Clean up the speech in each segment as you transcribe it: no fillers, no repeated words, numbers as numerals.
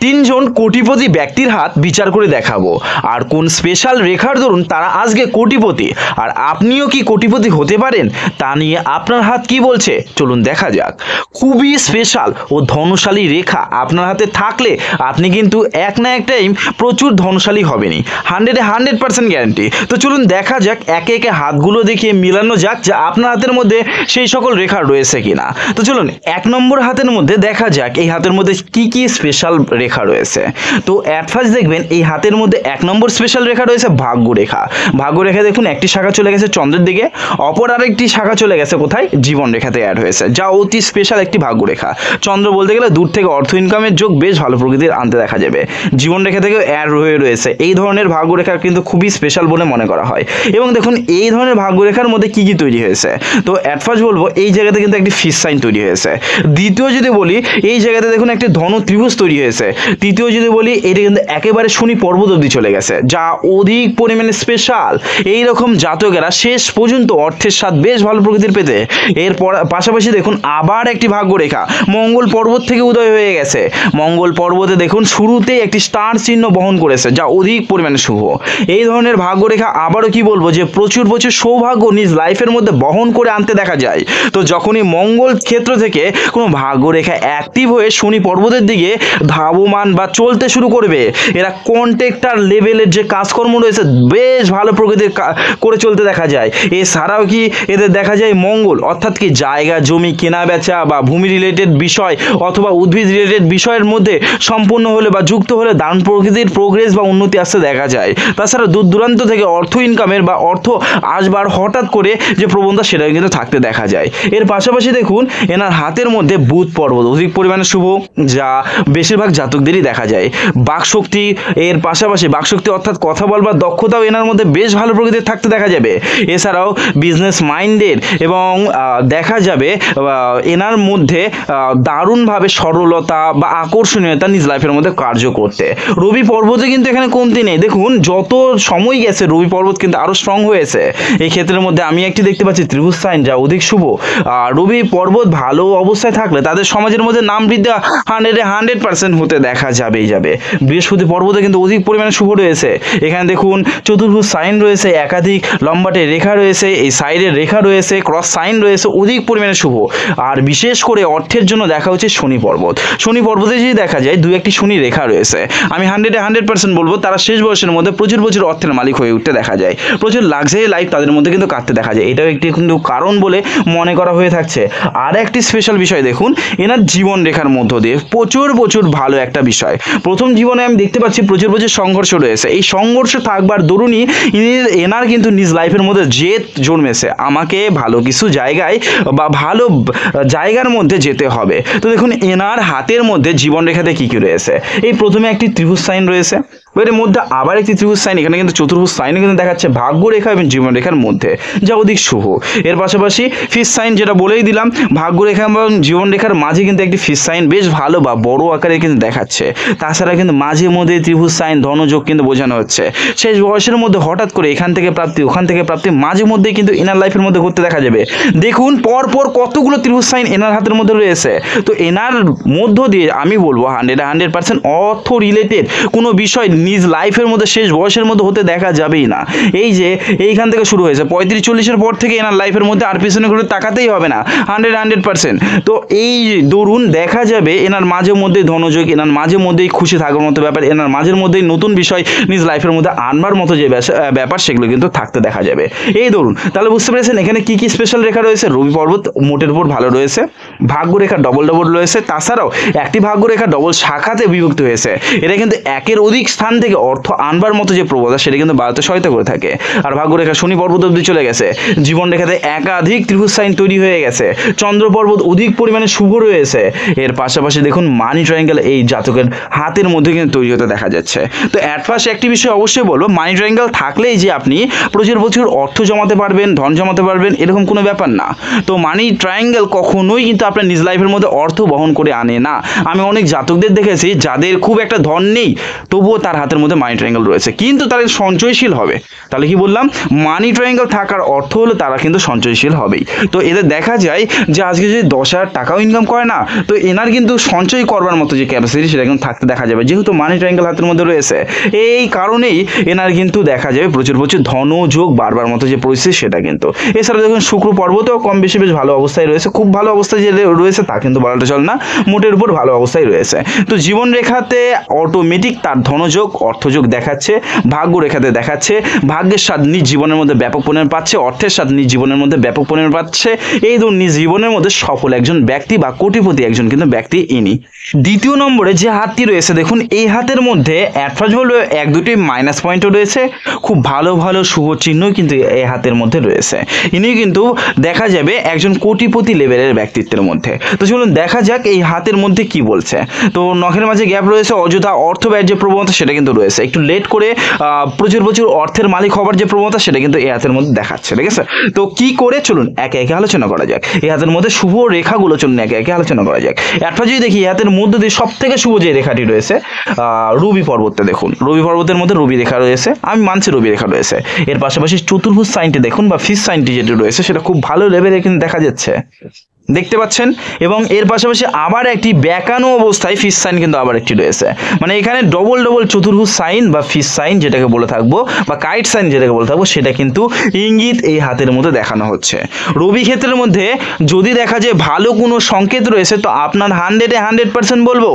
তিনজন কোটিপতি ব্যক্তির হাত বিচার করে দেখাবো আর কোন স্পেশাল রেখার দরুন তারা আজকে কোটিপতি, আর আপনিও কি কোটিপতি হতে পারেন তা নিয়ে আপনার হাত কি বলছে চলুন দেখা যাক। খুবই স্পেশাল ও ধনশালী রেখা আপনার হাতে থাকলে আপনি কিন্তু এক না এক টাইম প্রচুর ধনশালী হবেনই, 100% গ্যারান্টি। তো চলুন দেখা যাক, একে একে হাতগুলো দেখিয়ে মিলানো যাক যে আপনার হাতের মধ্যে সেই সকল রেখা রয়েছে কিনা। তো চলুন 1 নম্বর হাতের মধ্যে দেখা যাক এই হাতের মধ্যে কি কি স্পেশাল রেখা রয়েছে। তো অ্যাট ফার্স্ট দেখবেন এই হাতের মধ্যে 1 নম্বর স্পেশাল রেখা রয়েছে ভাগ্য রেখা। ভাগ্য রেখা দেখুন একটি শাখা চলে গেছে চন্দ্রের দিকে, অপর আরেকটি শাখা চলে গেছে কোথায়, জীবন রেখাতে অ্যাড হয়েছে, যা অতি স্পেশাল একটি ভাগ্য রেখা। চন্দ্র বলতে গেলে দূর থেকে অর্থ ইনকামের যোগ বেশ ভালো প্রকৃতির আনতে দেখা যাবে। জীবন রেখা থেকেও অ্যাড হয়ে রয়েছে। এই ধরনের ভাগ্য রেখা কিন্তু খুবই স্পেশাল বলে মনে করা হয়। এবং দেখুন এই ধরনের ভাগ্য রেখার মধ্যে কি কি তৈরি হয়েছে। তো অ্যাট ফার্স্ট বলবো এই জায়গাতে কিন্তু একটি ফিশ সাইন তৈরি হয়েছে। দ্বিতীয় যদি বলি এই জায়গাতে দেখুন একটি ধনু ত্রিভুজ তৈরি হয়েছে। তৃতীয় যদি বলি এটা কিন্তু একেবারে শনি পর্বত অবধি চলে গেছে, যা অধিক পরিমাণে স্পেশাল। এইরকম জাতকেরা শেষ পর্যন্ত অর্থের স্বাদ বেশ ভালো প্রকৃতির পেতে এর পাশাপাশি দেখুন আবার একটি ভাগ্য রেখা মঙ্গল পর্বত থেকে উদয় হয়ে গেছে। মঙ্গল পর্বতে দেখুন শুরুতেই একটি স্টার চিহ্ন বহন করেছে, যা অধিক পরিমাণে শুভ। এই ধরনের ভাগ্য রেখা আবারও কি বলবো যে প্রচুর প্রচুর সৌভাগ্য নিজ লাইফের মধ্যে বহন করে আনতে দেখা যায়। তো যখনই মঙ্গল ক্ষেত্র থেকে কোনো ভাগ্য রেখা অ্যাক্টিভ হয়ে শনি পর্বতের দিকে ধাবমান বা চলতে শুরু করবে, এরা কন্ট্রাক্টর লেভেলের যে কাজকর্ম রয়েছে বেশ ভালো প্রকৃতির করে চলতে দেখা যায়। এছাড়াও কি এদের দেখা যায় মঙ্গল অর্থাৎ কি জায়গা জমি কেনা বেচা বা ভূমি রিলেটেড বিষয় অথবা উদ্ভিদ রিলেটেড বিষয়ের মধ্যে সম্পূর্ণ হলে বা যুক্ত হলে দারুণ প্রকৃতির প্রোগ্রেস বা উন্নতি আসতে দেখা যায়। তাছাড়া দূর দূরান্ত থেকে অর্থ ইনকামের বা অর্থ আসবার হঠাৎ করে যে প্রবণতা সেটাও কিন্তু থাকতে দেখা যায়। এর পাশাপাশি দেখুন এনার হাতের মধ্যে বুধ পর্বত অধিক পরিমাণে শুভ, যা বেশিরভাগ জাতকদেরই দেখা যায়। বাকশক্তি, এর পাশাপাশি বাকশক্তি অর্থাৎ কথা বলবার দক্ষতাও এনার মধ্যে বেশ ভালো প্রকৃতির থাকতে দেখা যাবে। এছাড়াও বিজনেস মাইন্ডেড এবং দেখা যাবে এনার মধ্যে দারুণভাবে সরলতা বা আকর্ষণীয়তা নিজ লাইফের মধ্যে কার্য করতে। রবি পর্বতে কিন্তু এখানে কমতি নেই, দেখুন যত সময় গেছে রবি পর্বত কিন্তু আরও স্ট্রং হয়েছে। এই ক্ষেত্রের মধ্যে আমি একটি দেখতে পাচ্ছি ত্রিভুজ সাইন, যা অধিক শুভ। রবি পর্বত ভালো অবস্থায় থাকলে তাদের সমাজের মধ্যে নাম বৃদ্ধি 100% হতে দেখা যাবেই যাবে। বৃহস্পতি পর্বতে কিন্তু অধিক পরিমাণে শুভ রয়েছে। এখানে দেখুন চতুর্ভুজ সাইন রয়েছে, একাধিক লম্বাটে রেখা রয়েছে, এই সাইডের রেখা রয়েছে, ক্রস সাইন রয়েছে, অধিক পরিমাণে শুভ। আর বিশেষ করে অর্থের জন্য দেখা হচ্ছে শনি পর্বত। শনি পর্বতে যদি দেখা যায় 2-1টি শনি রেখা রয়েছে, আমি 100% বলবো তারা শেষ বয়সের মধ্যে প্রচুর প্রচুর অর্থের মালিক হয়ে উঠতে দেখা যায়। প্রচুর লাক্সারি লাইফ তাদের মধ্যে কিন্তু কাটতে দেখা যায়। এটাও একটি কিন্তু কারণ বলে মনে করা হয়ে থাকছে। আর একটি স্পেশাল বিষয় দেখুন এনার জীবন রেখার মধ্য দিয়ে প্রচুর প্রচুর ভালো একটা বিষয়। প্রথম জীবনে আমি দেখতে পাচ্ছি প্রচুর প্রচুর সংঘর্ষ রয়েছে। এই সংঘর্ষ থাকবার দরুনই এনার কিন্তু নিজ লাইফের মধ্যে জেদ জন্মেছে, আমাকে ভালো কিছু জায়গায় বা ভালো জায়গার মধ্যে যেতে হবে। তো দেখুন এনার হাতের মধ্যে জীবন রেখাতে কি কি রয়েছে। এই প্রথমে একটি ত্রিভুজ সাইন রয়েছে, এর মধ্যে আবার একটি ত্রিভুজ সাইন, এখানে কিন্তু চতুর্ভুজ সাইন কিন্তু দেখাচ্ছে ভাগ্য রেখা এবং জীবন রেখার মধ্যে, যা অধিক শুভ। এর পাশাপাশি ফিশ সাইন, যেটা বলেই দিলাম ভাগ্য রেখা এবং জীবন রেখার মাঝে কিন্তু একটি ফিশ সাইন বেশ ভালো বা বড় আকারে কিন্তু দেখাচ্ছে। তাছাড়া কিন্তু মাঝে মধ্যে ত্রিভুজ সাইন ধনযোগ কিন্তু বোঝানো হচ্ছে। শেষ বয়সের মধ্যে হঠাৎ করে এখান থেকে প্রাপ্তি ওখান থেকে প্রাপ্তি মাঝে মধ্যে কিন্তু এনার লাইফের মধ্যে ঘটতে দেখা যাবে। দেখুন পরপর কতগুলো ত্রিভুজ সাইন এনার হাতের মধ্যে রয়েছে। তো এনার মধ্য দিয়ে আমি বলবো 100% অর্থ রিলেটেড কোনো বিষয় নিজ লাইফের মধ্যে শেষ বয়সের মধ্যে হতে দেখা যাবেই না। এই যে এইখান থেকে শুরু হয়েছে 35-40-এর পর থেকে এনার লাইফের মধ্যে আর পিছনে ঘুরে তাকাতেই হবে না, 100%। তো এই দরুন দেখা যাবে এনার মাঝে মধ্যে ধনযোগ, এনার মাঝে মধ্যেই খুশি থাকার মতো ব্যাপার, এনার মাঝের মধ্যেই নতুন বিষয় নিজ লাইফের মধ্যে আনবার মতো যে ব্যাপার সেগুলো কিন্তু থাকতে দেখা যাবে। এই দরুন তাহলে বুঝতে পেরেছেন এখানে কি কি স্পেশাল রেখা রয়েছে। রবি পর্বত মোটের উপর ভালো রয়েছে, ভাগ্য রেখা ডবল রয়েছে, তাছাড়াও একটি ভাগ্য রেখা ডবল শাখাতে বিভক্ত হয়েছে। এটা কিন্তু একের অধিক স্থান থেকে অর্থ আনবার মতো যে প্রবণতা সেটা কিন্তু বাড়াতে সহায়তা করে থাকে। আর ভাগ্য রেখা শনি পর্বত অবধি চলে গেছে, জীবন রেখাতে একাধিক ত্রিভুজ সাইন তৈরি হয়ে গেছে, চন্দ্র পর্বত অধিক পরিমাণে শুভ রয়েছে। এর পাশাপাশি দেখুন মানি ট্রায়াঙ্গেল এই জাতকের হাতের মধ্যে কিন্তু তৈরি হতে দেখা যাচ্ছে। তো অ্যাট ফার্স্ট একটি বিষয় অবশ্যই বলবো, মানি ট্রায়াঙ্গেল থাকলেই যে আপনি প্রচুর প্রচুর অর্থ জমাতে পারবেন, ধন জমাতে পারবেন এরকম কোনো ব্যাপার না। তো মানি ট্রায়াঙ্গেল কখনোই কিন্তু আপনার নিজ লাইফের মধ্যে অর্থ বহন করে আনে না। আমি অনেক জাতকদের দেখেছি যাদের খুব একটা ধন নেই তবুও তার হাতের মধ্যে মানি ট্রায়াঙ্গেল রয়েছে, কিন্তু তারা সঞ্চয়শীল হবে। তাহলে কি বললাম, মানি ট্রায়াঙ্গেল থাকার অর্থ হলো তারা কিন্তু সঞ্চয়শীল হবেই। তো এদের দেখা যায় যে আজকে যদি 10,000 টাকাও ইনকাম করে না, তো এনার কিন্তু সঞ্চয় করবার মতো যে ক্যাপাসিটি সেটা কিন্তু থাকতে দেখা যাবে, যেহেতু মানি ট্রায়াঙ্গেল হাতের মধ্যে রয়েছে। এই কারণেই এনার কিন্তু দেখা যাবে প্রচুর প্রচুর ধনযোগ বাড়বার মতো যে পরিস্থিতি সেটা কিন্তু। এছাড়া দেখুন শুক্র পর্বতেও কম বেশি বেশ ভালো অবস্থায় রয়েছে, খুব ভালো অবস্থায় যে রয়েছে তা কিন্তু বলাটা চলে না, মোটের উপর ভালো অবস্থায় রয়েছে। তো জীবন রেখাতে অটোমেটিক তার ধনযোগ অর্থযোগ দেখাচ্ছে, ভাগ্য রেখাতে দেখাচ্ছে ভাগ্যের স্বাদ নিজ জীবনের মধ্যে ব্যাপক পরিমাণ পাচ্ছে, অর্থের স্বাদ নিজ জীবনের মধ্যে ব্যাপক পরিমাণ পাচ্ছে। এই ধরুন নিজ জীবনের মধ্যে সফল একজন ব্যক্তি বা কোটিপতি একজন কিন্তু ব্যক্তি ইনি। দ্বিতীয় নম্বরে যে হাতটি রয়েছে দেখুন, এই হাতের মধ্যে অ্যাডভার্স বলবে 1-2টি মাইনাস পয়েন্টও রয়েছে, খুব ভালো ভালো শুভ চিহ্ন কিন্তু এই হাতের মধ্যে রয়েছে। ইনি কিন্তু দেখা যাবে একজন কোটিপতি লেভেলের ব্যক্তিত্বের মধ্যে। তো চলুন দেখা যাক এই হাতের মধ্যে কি বলছে। তো নখের মাঝে গ্যাপ রয়েছে, অযথা অর্থ ব্যয়ের যে প্রবণতা সেটা কিন্তু রয়েছে, একটু লেট করে প্রচুর প্রচুর অর্থের মালিক হবার যে প্রবণতা সেটা কিন্তু এই হাতের মধ্যে দেখাচ্ছে, ঠিক আছে। তো কি করে চলুন একে একে আলোচনা করা যাক। এই হাতের মধ্যে শুভ রেখাগুলো চলুন একে একে আলোচনা করা যাক। এরপর যদি দেখি এই হাতের মধ্যে দিয়ে সব থেকে শুভ যে রেখাটি রয়েছে রবি পর্বতটা দেখুন, রবি পর্বতের মধ্যে রবি রেখা রয়েছে, আমি মানছি রবি রেখা রয়েছে। এর পাশাপাশি চতুর্ভুজ সাইনটি দেখুন বা ফিস সাইনটি যেটি রয়েছে সেটা খুব ভালো লেভেলে কিন্তু দেখা যাচ্ছে, দেখতে পাচ্ছেন। এবং এর পাশাপাশি আবার একটি বেঁকানো অবস্থায় ফিস সাইন কিন্তু আবার একটি রয়েছে, মানে এখানে ডবল ডবল চতুর্ভুজ সাইন বা ফিস সাইন যেটাকে বলে থাকবো বা কাইট সাইন যেটাকে বলে থাকবো সেটা কিন্তু ইঙ্গিত এই হাতের মধ্যে দেখানো হচ্ছে। রবি ক্ষেত্রের মধ্যে যদি দেখা যায় ভালো কোনো সংকেত রয়েছে, তো আপনার 100% বলবো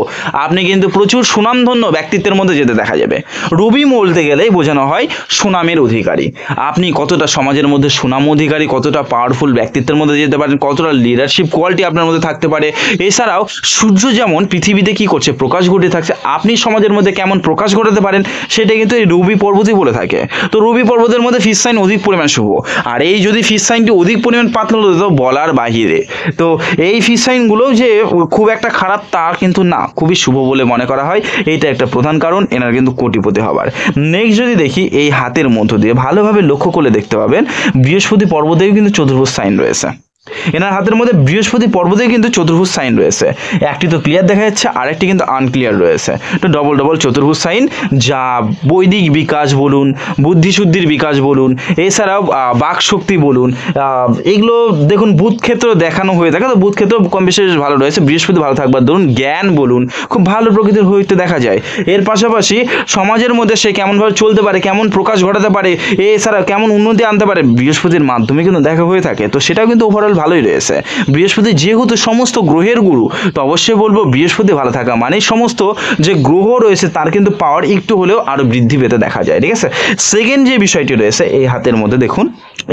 আপনি কিন্তু প্রচুর সুনামধন্য ব্যক্তিত্বের মধ্যে যেতে দেখা যাবে। রবি বলতে গেলেই বোঝানো হয় সুনামের অধিকারী। আপনি কতটা সমাজের মধ্যে সুনাম অধিকারী, কতটা পাওয়ারফুল ব্যক্তিত্বের মধ্যে যেতে পারেন, কতটা লিডারশিপ কোয়ালিটি আপনার মধ্যে থাকতে পারে। এছাড়াও সূর্য যেমন পৃথিবীতে কি করছে প্রকাশ ঘটে থাকছে, আপনি সমাজের মধ্যে কেমন প্রকাশ ঘটাতে পারেন সেটা কিন্তু এই রবি পর্বতই বলে থাকে। তো রবি পর্বতের মধ্যে ফিস সাইন অধিক পরিমাণ শুভ, আর এই যদি ফিস সাইনটি অধিক পরিমাণ পাতলা হতো তো বলার বাহিরে। তো এই ফিস সাইনগুলো যে খুব একটা খারাপ তা কিন্তু না, খুবই শুভ বলে মনে করা হয়। এইটা একটা প্রধান কারণ এনার কিন্তু কোটিপতি হবার। নেক্সট যদি দেখি এই হাতের মধ্য দিয়ে ভালোভাবে লক্ষ্য করে দেখতে পাবেন বৃহস্পতি পর্বতেও কিন্তু চতুর্ভুজ সাইন রয়েছে। এনার হাতের মধ্যে বৃহস্পতি পর্বতে কিন্তু চতুর্ভুজ সাইন রয়েছে, একটি তো ক্লিয়ার দেখা যাচ্ছে আরেকটি কিন্তু আনক্লিয়ার রয়েছে। তো ডবল ডবল চতুর্ভুজ সাইন যা বৈদিক বিকাশ বলুন, বুদ্ধিশুদ্ধির বিকাশ বলুন, এছাড়াও বাক শক্তি বলুন, এগুলো দেখুন বুধ ক্ষেত্র দেখানো হয়ে থাকে। তো বুধ ক্ষেত্র কম বেশি ভালো রয়েছে, বৃহস্পতি ভালো থাকবার ধরুন জ্ঞান বলুন খুব ভালো প্রকৃতির হইতে দেখা যায়। এর পাশাপাশি সমাজের মধ্যে সে কেমনভাবে চলতে পারে, কেমন প্রকাশ ঘটাতে পারে, এছাড়া কেমন উন্নতি আনতে পারে বৃহস্পতির মাধ্যমে কিন্তু দেখা হয়ে থাকে। তো সেটাও কিন্তু ওভারঅল ভালোই রয়েছে। বৃহস্পতি যেহেতু সমস্ত গ্রহের গুরু, তো অবশ্যই বলবো বৃহস্পতি ভালো থাকা মানে সমস্ত যে গ্রহ রয়েছে তার কিন্তু পাওয়ার একটু হলেও আরো বৃদ্ধি পেতে দেখা যায়, ঠিক আছে। সেকেন্ড যে বিষয়টি রয়েছে এই হাতের মধ্যে দেখুন,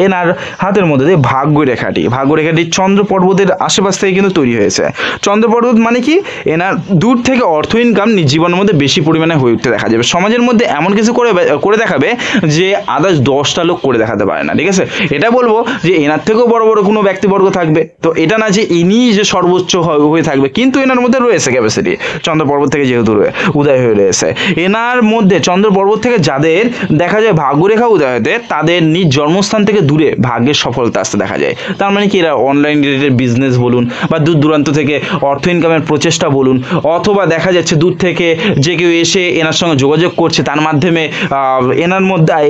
এনার হাতের মধ্যে দিয়ে ভাগ্য রেখাটি চন্দ্র পর্বতের আশেপাশ থেকে কিন্তু তৈরি হয়েছে। চন্দ্র পর্বত মানে কি, এনার দূর থেকে অর্থ ইনকাম জীবনের মধ্যে বেশি পরিমাণে হয়ে উঠতে দেখা যাবে। সমাজের মধ্যে এমন কিছু করে দেখাবে যে আদার্স 10টা লোক করে দেখাতে পারে না, ঠিক আছে। এটা বলবো যে এনার থেকেও বড় বড় কোনো ব্যক্তিবর্গ থাকবে, তো এটা না যে ইনি যে সর্বোচ্চ হয়ে থাকবে, কিন্তু এনার মধ্যে রয়েছে ক্যাপাসিটি। চন্দ্র পর্বত থেকে যেহেতু উদয় হয়ে রয়েছে, এনার মধ্যে চন্দ্র পর্বত থেকে যাদের দেখা যায় ভাগ্যরেখা উদয় হতে তাদের নিজ জন্মস্থান থেকে দূরে ভাগ্যের সফলতা আসতে দেখা যায়। তার মানে কি, এরা অনলাইন রিলেটেড বিজনেস বলুন বা দূর দূরান্ত থেকে অর্থ ইনকামের প্রচেষ্টা বলুন, অথবা দেখা যাচ্ছে দূর থেকে যে কেউ এসে এনার সঙ্গে যোগাযোগ করছে তার মাধ্যমে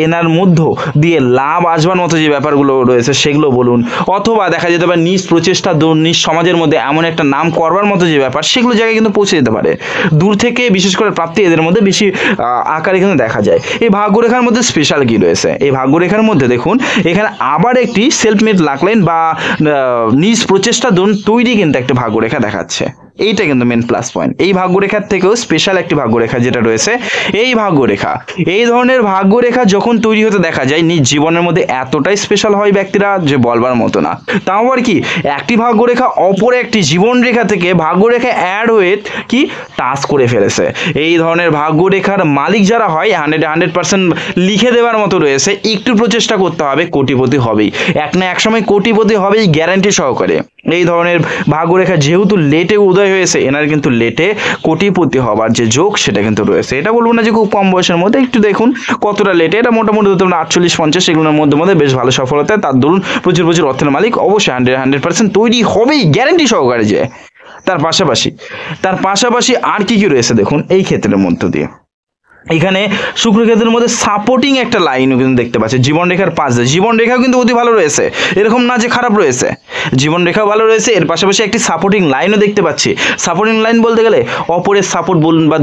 এনার মধ্য দিয়ে লাভ আসবার মতো যে ব্যাপারগুলো রয়েছে সেগুলো বলুন, অথবা দেখা যেতে পারে নিজ প্রচেষ্টা নিজ সমাজের মধ্যে এমন একটা নাম করবার মতো যে ব্যাপার সেগুলো জায়গায় কিন্তু পৌঁছে যেতে পারে। দূর থেকে বিশেষ করে প্রাপ্তি এদের মধ্যে বেশি আকারে কিন্তু দেখা যায়। এই ভাগ্যরেখার মধ্যে স্পেশাল কি রয়েছে, এই ভাগ্যরেখার মধ্যে দেখুন এখানে আবার একটি সেলফ মেড লাকলাইন বা নিজ প্রচেষ্টা তৈরি কিন্তু একটা ভাগ্যরেখা দেখাচ্ছে। এইটা কিন্তু মেন প্লাস পয়েন্ট। এই ভাগ্যরেখার থেকেও স্পেশাল একটি ভাগ্যরেখা যেটা রয়েছে এই ভাগ্যরেখা, এই ধরনের ভাগ্যরেখা যখন তৈরি হতে দেখা যায় নিজ জীবনের মধ্যে এতটাই স্পেশাল হয় ব্যক্তিরা যে বলবার মতো না। তাও আবার কি, একটি ভাগ্যরেখা অপর একটি জীবন রেখা থেকে ভাগ্যরেখা অ্যাড হয়ে কি টাচ করে ফেলেছে। এই ধরনের ভাগ্যরেখার মালিক যারা হয় 100% লিখে দেওয়ার মতো রয়েছে, একটু প্রচেষ্টা করতে হবে কোটিপতি হবেই, এক না এক সময় কোটিপতি হবেই গ্যারান্টি সহকারে। এই ধরনের ভাগ্যরেখা যেহেতু লেটে উদয় হয়েছে, এনার কিন্তু লেটে কোটিপতি হবার যে যোগ সেটা কিন্তু রয়েছে। এটা বলবো না যে খুব কম বয়সের মধ্যে, একটু দেখুন কতটা লেটে, এটা মোটামুটি 48-50 এগুলোর মধ্যে বেশ ভালো সফলতা, তার দরুন প্রচুর প্রচুর অর্থের মালিক অবশ্যই 100% তৈরি হবেই গ্যারান্টি সহকারে। যে তার পাশাপাশি আর কি কি রয়েছে দেখুন এই ক্ষেত্রের মধ্য দিয়ে। এখানে শুক্রক্ষেত্রের মধ্যে সাপোর্টিং একটা লাইনও কিন্তু দেখতে পাচ্ছি জীবন রেখার পাশে। জীবন রেখাও কিন্তু অতি ভালো রয়েছে, এরকম না যে খারাপ রয়েছে, জীবন রেখাও ভালো রয়েছে, এর পাশাপাশি একটি সাপোর্টিং লাইনও দেখতে পাচ্ছি। সাপোর্টিং লাইন বলতে গেলে অপরের সাপোর্ট বলুন বা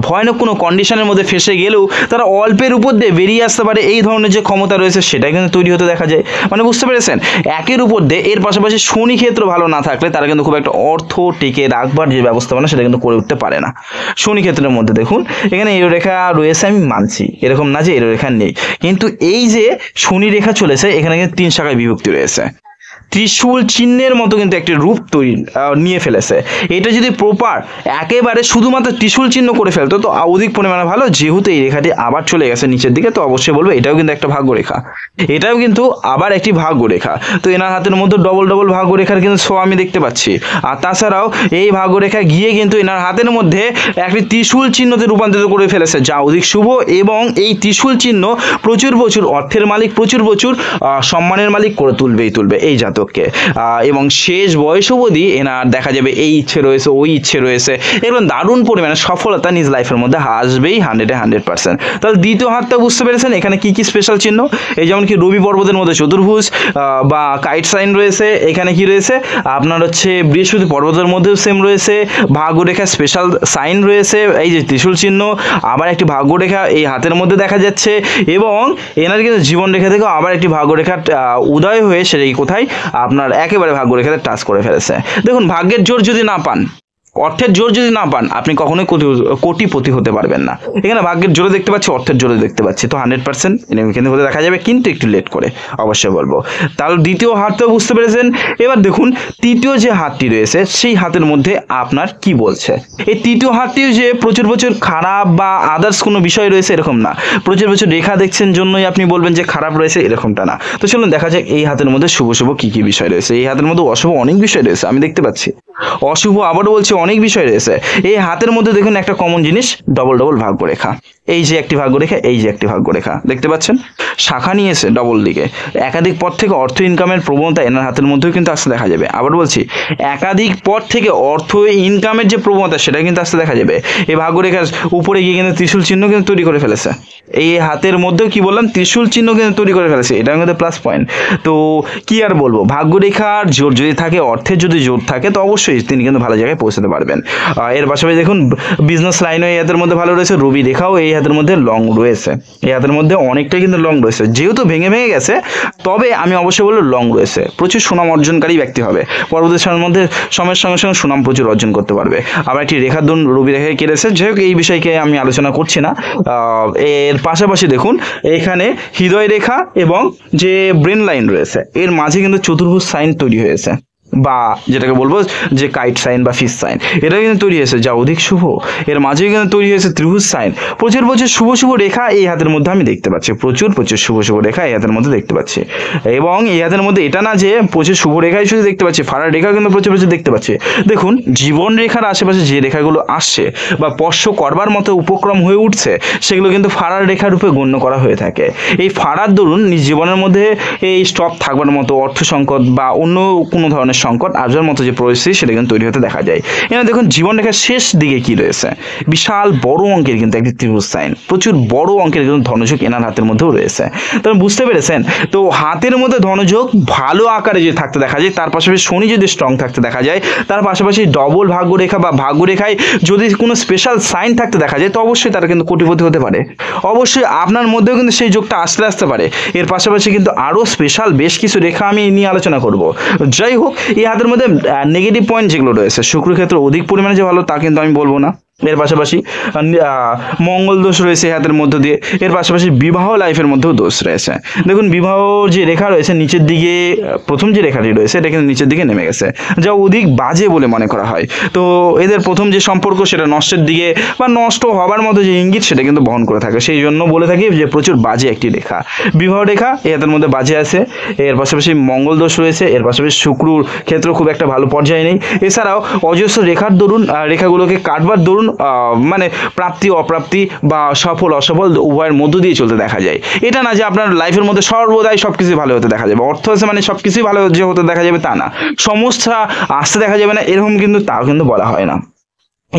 ভয়ানক কোনো কন্ডিশনের মধ্যে ফেসে গেলেও তারা অল্পের উপর দিয়ে বেরিয়ে আসতে পারে, এই ধরনের যে ক্ষমতা রয়েছে সেটা কিন্তু তৈরি হতে দেখা যায়। মানে বুঝতে পেরেছেন, একের উপর দিয়ে এর পাশাপাশি শনি ক্ষেত্র ভালো না থাকলে তারা কিন্তু খুব একটা অর্থ টিকে রাখবার যে ব্যবস্থাপনা সেটা কিন্তু করে উঠতে পারে না। শনি ক্ষেত্রের মধ্যে দেখুন এখানে এই রেখা রয়েছে, আমি মানছি, এরকম না যে এর রেখা নেই, কিন্তু এই যে শনি রেখা চলেছে এখানে কিন্তু 3 শাখায় বিভক্তি রয়েছে। ত্রিশূল চিহ্নের মতো কিন্তু একটি রূপ তৈরি নিয়ে ফেলেছে। এটা যদি প্রপার একেবারে শুধুমাত্র ত্রিশূল চিহ্ন করে ফেলতো তো অধিক পরিমাণে ভালো। যেহেতু এই রেখাটি আবার চলে গেছে নিচের দিকে, তো অবশ্যই বলবো এটাও কিন্তু একটা ভাগ্য রেখা, এটাও কিন্তু আবার একটি ভাগ্য রেখা। তো এনার হাতের মধ্যে ডবল ডবল ভাগ্য রেখার কিন্তু ছো আমি দেখতে পাচ্ছি। আর তাছাড়াও এই ভাগ্য রেখা গিয়ে কিন্তু এনার হাতের মধ্যে একটি ত্রিশূল চিহ্নতে রূপান্তরিত করে ফেলেছে, যা অধিক শুভ। এবং এই ত্রিশূল চিহ্ন প্রচুর প্রচুর অর্থের মালিক, প্রচুর প্রচুর সম্মানের মালিক করে তুলবেই তুলবে এই জাতককে। এবং শেষ বয়স অবধি এনার দেখা যাবে এই ইচ্ছে রয়েছে, ওই ইচ্ছে রয়েছে, এগুলো দারুণ পরিমাণে সফলতা নিজ লাইফের মধ্যে আসবেই 100%। তাহলে দ্বিতীয় হাতটা বুঝতে পেরেছেন এখানে কি কি স্পেশাল চিহ্ন। এই যেমন কি রবি পর্বতের মধ্যে চতুর্ভুজ বা কাইট সাইন রয়েছে, এখানে কি রয়েছে আপনার হচ্ছে বৃহস্পতি পর্বতের মধ্যেও সেম রয়েছে, ভাগ্যরেখা স্পেশাল সাইন রয়েছে, এই যে ত্রিশূল চিহ্ন, আবার একটি ভাগ্যরেখা এই হাতের মধ্যে দেখা যাচ্ছে। এবং এনার কিন্তু জীবন রেখা থেকেও আবার একটি ভাগ্যরেখা উদয় হয়ে সেটা কোথায় আপনার একেবারে ভাগ্যরেখাতে টাচ করে ফেলেছে। দেখুন ভাগ্যের জোর যদি না পান, অর্থের জোর যদি না পান, আপনি কখনোই কোটিপতি হতে পারবেন না। এখানে ভাগ্যের জোরে দেখতে পাচ্ছি, অর্থের জোরে দেখতে পাচ্ছি, তো 100% কিন্তু হতে দেখা যাবে, কিন্তু একটু লেট করে অবশ্যই বলবো। তাহলে দ্বিতীয় হাতটাও বুঝতে পেরেছেন। এবার দেখুন তৃতীয় যে হাতটি রয়েছে সেই হাতের মধ্যে আপনার কি বলছে। এই তৃতীয় হাতটিও যে প্রচুর প্রচুর খারাপ বা আদার্স কোনো বিষয় রয়েছে এরকম না, প্রচুর প্রচুর রেখা দেখছেন জন্যই আপনি বলবেন যে খারাপ রয়েছে এরকমটা না। তো চলুন দেখা যাক এই হাতের মধ্যে শুভ শুভ কি কি বিষয় রয়েছে। এই হাতের মধ্যে অশুভ অনেক বিষয় রয়েছে আমি দেখতে পাচ্ছি, অশুভ আবারও বলছি অনেক বিষয় রয়েছে। এই হাতের মধ্যে দেখুন একটা কমন জিনিস, ডবল ডবল ভাগ্যরেখা, এই যে একটি ভাগ্যরেখা, এই যে একটি ভাগ্যরেখা দেখতে পাচ্ছেন, শাখা নিয়েছে ডবল দিকে। একাধিক পথ থেকে অর্থ ইনকামের প্রবণতা এনার হাতের মধ্যেও কিন্তু আসতে দেখা যাবে। আবার বলছি একাধিক পথ থেকে অর্থ ইনকামের যে প্রবণতা সেটা কিন্তু আসতে দেখা যাবে। এই ভাগ্যরেখার উপরে গিয়ে কিন্তু ত্রিশূল চিহ্ন কিন্তু তৈরি করে ফেলেছে। এই হাতের মধ্যেও কি বললাম, ত্রিশূল চিহ্ন কিন্তু তৈরি করে ফেলেছে, এটা কিন্তু প্লাস পয়েন্ট। তো কি আর বলবো, ভাগ্যরেখার জোর যদি থাকে, অর্থের যদি জোর থাকে, তো অবশ্যই তিনি কিন্তু ভালো জায়গায় পৌঁছাতে পারবেন। এর পাশাপাশি দেখুন বিজনেস লাইনও এই হাতের মধ্যে ভালো রয়েছে, রবি রেখাও এই হাতের মধ্যে লং রয়েছে, এই হাতের মধ্যে অনেকটাই কিন্তু লং রয়েছে, যেহেতু ভেঙে ভেঙে গেছে তবে আমি অবশ্যই বলবো লং রয়েছে। প্রচুর সুনাম অর্জনকারী ব্যক্তি হবে, পরবর্তী সময়ের মধ্যে সময়ের সঙ্গে সঙ্গে সুনাম প্রচুর অর্জন করতে পারবে। আবার একটি রেখার দরুন রবি রেখায় কেটেছে, যাই হোক এই বিষয়কে আমি আলোচনা করছি না। এর পাশাপাশি দেখুন এখানে হৃদয় রেখা এবং যে ব্রেন লাইন রয়েছে এর মাঝে কিন্তু চতুর্ভুজ সাইন তৈরি হয়েছে, বা যেটাকে বলবো যে কাইট সাইন বা ফিশ সাইন, এটা কিন্তু তৈরি হয়েছে যা অধিক শুভ। এর মাঝেও কিন্তু তৈরি হয়েছে ত্রিভুজ সাইন, প্রচুর প্রচুর শুভ শুভ রেখা এই হাতের মধ্যে আমি দেখতে পাচ্ছি, প্রচুর প্রচুর শুভ শুভ রেখা এই হাতের মধ্যে দেখতে পাচ্ছি। এবং এই হাতের মধ্যে এটা না যে প্রচুর শুভ রেখাই শুধু দেখতে পাচ্ছি, ফাড়া রেখা কিন্তু প্রচুর প্রচুর দেখতে পাচ্ছি। দেখুন জীবন রেখার আশেপাশে যে রেখাগুলো আসছে বা স্পর্শ করবার মতো উপক্রম হয়ে উঠছে সেগুলো কিন্তু ফাড়ার রেখা রূপে গণ্য করা হয়ে থাকে। এই ফাড়ার দরুন নিজ জীবনের মধ্যে এই স্টপ থাকবার মতো অর্থ সংকট বা অন্য কোনো ধরনের সংকট আসবার মতো যে পরিস্থিতি সেটা কিন্তু তৈরি হতে দেখা যায়। এখানে দেখুন জীবন রেখার শেষ দিকে কি রয়েছে, বিশাল বড় অঙ্কের কিন্তু একটি ত্রিভুজ সাইন, প্রচুর বড় অঙ্কের কিন্তু ধনযোগ এনার হাতের মধ্যেও রয়েছে। তবে বুঝতে পেরেছেন, তো হাতের মধ্যে ধনযোগ ভালো আকারে যদি থাকতে দেখা যায়, তার পাশাপাশি শনি যদি স্ট্রং থাকতে দেখা যায়, তার পাশাপাশি ডবল ভাগ্যরেখা বা ভাগ্যরেখায় যদি কোনো স্পেশাল সাইন থাকতে দেখা যায়, তো অবশ্যই তারা কিন্তু কোটিপতি হতে পারে। অবশ্যই আপনার মধ্যেও কিন্তু সেই যোগটা আসতে পারে। এর পাশাপাশি কিন্তু আরও স্পেশাল বেশ কিছু রেখা আমি নিয়ে আলোচনা করব। যাই হোক এই হাতের মধ্যে নেগেটিভ পয়েন্ট যেগুলো রয়েছে, শুক্রক্ষেত্র অধিক পরিমাণে যে ভালো তা কিন্তু আমি বলবো না। এর পাশাপাশি মঙ্গল দোষ রয়েছে হাতের মধ্য দিয়ে, এর পাশাপাশি বিবাহ লাইফের মধ্যেও দোষ রয়েছে। দেখুন বিবাহ যে রেখা রয়েছে নিচের দিকে, প্রথম যে রেখাটি রয়েছে এটা কিন্তু নিচের দিকে নেমে গেছে, যা অধিক বাজে বলে মনে করা হয়। তো এদের প্রথম যে সম্পর্ক সেটা নষ্টের দিকে বা নষ্ট হবার মতো যে ইঙ্গিত সেটা কিন্তু বহন করে থাকে, সেই জন্য বলে থাকি যে প্রচুর বাজে একটি রেখা বিবাহ রেখা এই হাতের মধ্যে বাজে আছে। এর পাশাপাশি মঙ্গল দোষ রয়েছে, এর পাশাপাশি শুক্রর ক্ষেত্র খুব একটা ভালো পর্যায়ে নেই। এছাড়াও অজস্র রেখার দরুন রেখাগুলোকে কাটবার দরুন মানে প্রাপ্তি অপ্রাপ্তি বা সফল অসফল উভয়ের মধ্য দিয়ে চলতে দেখা যায়। এটা না যে আপনার লাইফের মধ্যে সর্বদাই সবকিছু ভালো হতে দেখা যাবে, অর্থ আছে মানে সবকিছুই ভালো যে হতে দেখা যাবে তা না, সমস্যা আসতে দেখা যাবে না এরকম কিন্তু তাও কিন্তু বলা হয় না।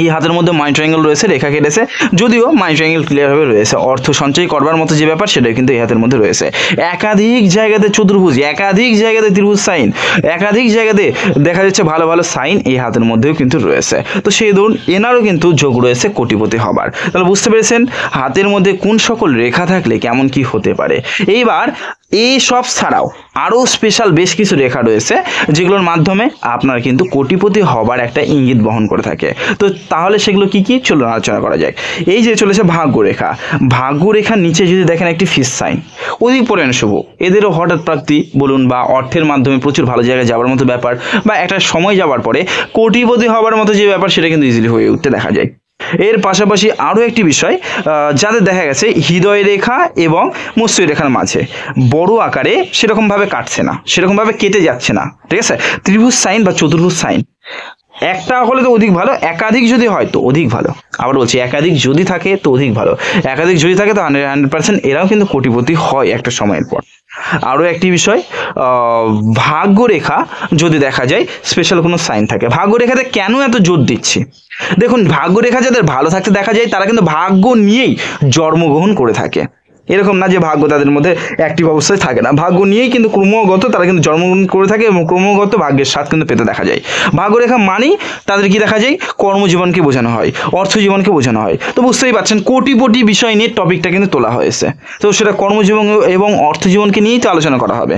এই হাতের মধ্যে মানি ট্রায়াঙ্গেল রয়েছে, রেখা কেটেছে, যদিও মানি ট্রায়াঙ্গেল ক্লিয়ারভাবে রয়েছে। অর্থ সঞ্চয় করবার মতো যে ব্যাপার সেটাই কিন্তু এই হাতের মধ্যে রয়েছে। একাধিক জায়গাতে চতুর্ভুজ, একাধিক জায়গাতে ত্রিভুজ সাইন, একাধিক জায়গাতে দেখা যাচ্ছে ভালো ভালো সাইন এই হাতের মধ্যেও কিন্তু রয়েছে। তো সেই ধরুন এনারও কিন্তু যোগ রয়েছে কোটিপতি হবার। তাহলে বুঝতে পেরেছেন হাতের মধ্যে কোন সকল রেখা থাকলে কেমন কি হতে পারে। এইবার এই সব ছাড়াও আরও স্পেশাল বেশ কিছু রেখা রয়েছে যেগুলোর মাধ্যমে আপনার কিন্তু কোটিপতি হবার একটা ইঙ্গিত বহন করে থাকে। তো তাহলে সেগুলো কি কি চলুন আলোচনা করা যাক। এই যে চলেছে ভাগ্যরেখা, ভাগ্যরেখার নিচে যদি দেখেন একটি ফিস সাইন, অধিক পরিমাণে শুভ, এদেরও হঠাৎ প্রাপ্তি বলুন বা অর্থের মাধ্যমে প্রচুর ভালো জায়গায় যাওয়ার মতো ব্যাপার বা একটা সময় যাওয়ার পরে কোটিপতি হবার মতো যে ব্যাপার সেটা কিন্তু ইজিলি হয়ে উঠতে দেখা যায়। এর পাশাপাশি আরও একটি বিষয়, যাদের দেখা গেছে হৃদয় রেখা এবং মস্তিষ্ক রেখার মাঝে বড় আকারে সেরকমভাবে কাটছে না, সেরকমভাবে কেটে যাচ্ছে না, ঠিক আছে, ত্রিভুজ সাইন বা চতুর্ভুজ সাইন একটা হলে তো অধিক ভালো, একাধিক যদি হয় তো অধিক ভালো। আবার বলছি একাধিক যদি থাকে তো অধিক ভালো, একাধিক যদি থাকে তো 100% এরাও কিন্তু কোটিপতি হয় একটা সময়ের পর। আরও একটি বিষয়, ভাগ্যরেখা যদি দেখা যায় স্পেশাল কোনো সাইন থাকে। ভাগ্যরেখাতে কেন এত জোর দিচ্ছি, দেখুন ভাগ্যরেখা যাদের ভালো থাকতে দেখা যায় তারা কিন্তু ভাগ্য নিয়েই জন্মগ্রহণ করে থাকে। এরকম না যে ভাগ্য তাদের মধ্যে অ্যাক্টিভ অবস্থায় থাকে না, ভাগ্য নিয়েই কিন্তু ক্রমাগত তারা কিন্তু জন্মগ্রহণ করে থাকে এবং ক্রমাগত ভাগ্যের স্বাদ কিন্তু পেতে দেখা যায়। ভাগ্যরেখা মানেই তাদের কি দেখা যায়, কর্মজীবনকে বোঝানো হয়, অর্থজীবনকে বোঝানো হয়। তো বুঝতেই পারছেন কোটিপতি বিষয় নিয়ে টপিকটা কিন্তু তোলা হয়েছে, তো সেটা কর্মজীবন এবং অর্থজীবনকে নিয়েই তো আলোচনা করা হবে,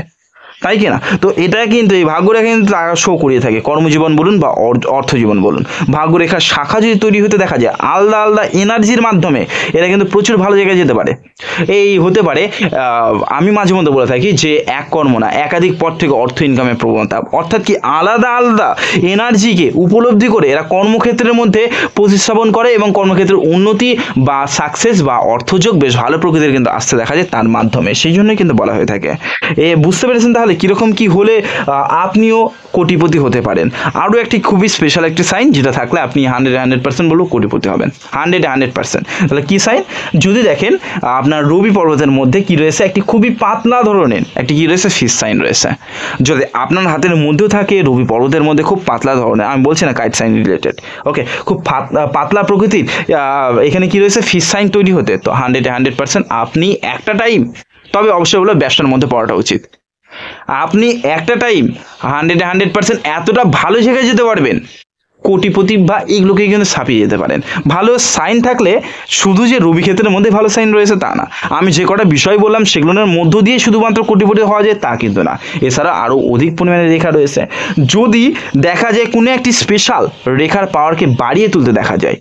তাই কি না। তো এটা কিন্তু এই ভাগ্যরেখা কিন্তু শো করিয়ে থাকে, কর্মজীবন বলুন বা অর্থজীবন বলুন। ভাগ্যরেখার শাখা যদি তৈরি হতে দেখা যায় আলাদা আলাদা এনার্জির মাধ্যমে, এরা কিন্তু প্রচুর ভালো জায়গায় যেতে পারে। এই হতে পারে আমি মাঝে মধ্যে বলে থাকি যে এক কর্ম না একাধিক পথ থেকে অর্থ ইনকামের প্রবণতা, অর্থাৎ কি আলাদা আলাদা এনার্জিকে উপলব্ধি করে এরা কর্মক্ষেত্রের মধ্যে প্রতিস্থাপন করে এবং কর্মক্ষেত্রের উন্নতি বা সাকসেস বা অর্থযোগ বেশ ভালো প্রকৃতির কিন্তু আসতে দেখা যায় তার মাধ্যমে, সেই জন্যই কিন্তু বলা হয়ে থাকে। বুঝতে পেরেছেন তাহলে কীরকম কি হলে আপনিও কোটিপতি হতে পারেন। আরও একটি খুবই স্পেশাল একটি সাইন যেটা থাকলে আপনি 100% বলবো কোটিপতি হবেন, 100%। তাহলে কি সাইন, যদি দেখেন আপনার রবি পর্বতের মধ্যে কি রয়েছে, একটি খুবই পাতলা ধরনের একটি কি রয়েছে ফিস সাইন রয়েছে। যদি আপনার হাতের মধ্যেও থাকে রবি পর্বতের মধ্যে খুব পাতলা ধরনের, আমি বলছি না কাইট সাইন রিলেটেড, ওকে, খুব পাতলা প্রকৃতির এখানে কি রয়েছে ফিস সাইন তৈরি হতে, তো 100% আপনি একটা টাইম, তবে অবশ্যই বলে ব্যবসার মধ্যে পড়াটা উচিত, আপনি একটা টাইম 100% এতটা ভালো জায়গায় যেতে পারবেন, কোটিপতি বা এগুলোকে কিন্তু ছাপিয়ে যেতে পারেন। ভালো সাইন থাকলে শুধু যে রবি ক্ষেত্রের মধ্যে ভালো সাইন রয়েছে তা না, আমি যে কটা বিষয় বললাম সেগুলোর মধ্য দিয়ে শুধুমাত্র কোটিপতি হওয়া যায় তা কিন্তু না, এছাড়া আরও অধিক পরিমাণে রেখা রয়েছে। যদি দেখা যায় কোনো একটি স্পেশাল রেখার পাওয়ারকে বাড়িয়ে তুলতে দেখা যায়,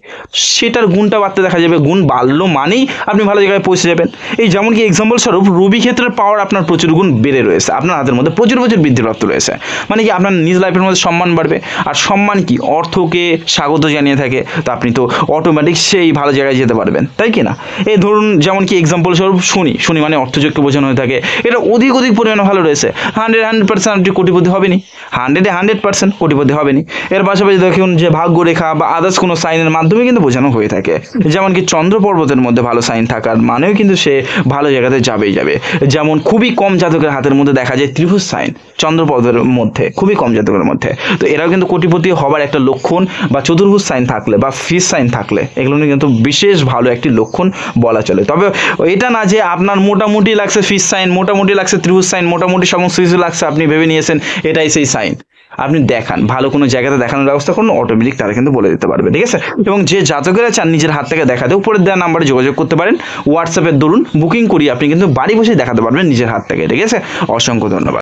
সেটার গুণটা বাড়তে দেখা যাবে, গুণ বাড়লো মানেই আপনি ভালো জায়গায় পৌঁছে যাবেন। এই যেমন কি এক্সাম্পল স্বরূপ রবি ক্ষেত্রের পাওয়ার আপনার প্রচুর গুণ বেড়ে রয়েছে, আপনার হাতের মধ্যে প্রচুর বৃদ্ধিপ্রাপ্ত রয়েছে, মানে কি আপনার নিজ লাইফের মধ্যে সম্মান বাড়বে, আর সম্মান কি অর্থকে স্বাগত জানিয়ে থাকে, তো আপনি তো অটোমেটিক সেই ভালো জায়গায় যেতে পারবেন, তাই কি না। এই ধরুন যেমন কি এক্সাম্পল স্বরূপ শনি মানে অর্থযোগকে বোঝানো হয়ে থাকে, এটা অধিক পরিমাণে ভালো রয়েছে, 100% আপনি কোটিপতি হবেনি, 100% কোটিপতি হবেনি। এর পাশাপাশি দেখুন যে ভাগ্যরেখা বা আদার্স কোনো সাইনের মাধ্যমে কিন্তু বোঝানো হয়ে থাকে, যেমন কি চন্দ্র পর্বতের মধ্যে ভালো সাইন থাকার মানেও কিন্তু সে ভালো জায়গাতে যাবেই যাবে। যেমন খুবই কম জাতকের হাতের মধ্যে দেখা যায় ত্রিভুজ সাইন চন্দ্র পর্বতের মধ্যে, খুবই কম জাতকের মধ্যে, তো এরাও কিন্তু কোটিপতি হবার একটা লক্ষণ, বা চতুর্ভুজ সাইন থাকলে বা ফিস সাইন থাকলে এগুলো কিন্তু বিশেষ ভালো একটি লক্ষণ বলা চলে। তবে এটা না যে আপনার মোটামুটি লাগছে ফিস সাইন, মোটামুটি লাগছে ত্রিভুজ সাইন, মোটামুটি সমস্ত কিছু লাগছে, আপনি ভেবে নিয়েছেন এটাই সেই সাইন। আপনি দেখান, ভালো কোনো জায়গাতে দেখানোর ব্যবস্থা করুন, অটোমেটিক তারা কিন্তু বলে দিতে পারবে, ঠিক আছে। এবং যে জাতকেরা চান নিজের হাত থেকে দেখাতে, উপরে দেওয়া নাম্বারে যোগাযোগ করতে পারেন, হোয়াটসঅ্যাপের দরুন বুকিং করিয়ে আপনি কিন্তু বাড়ি বসে দেখাতে পারবেন নিজের হাত থেকে, ঠিক আছে। অসংখ্য ধন্যবাদ।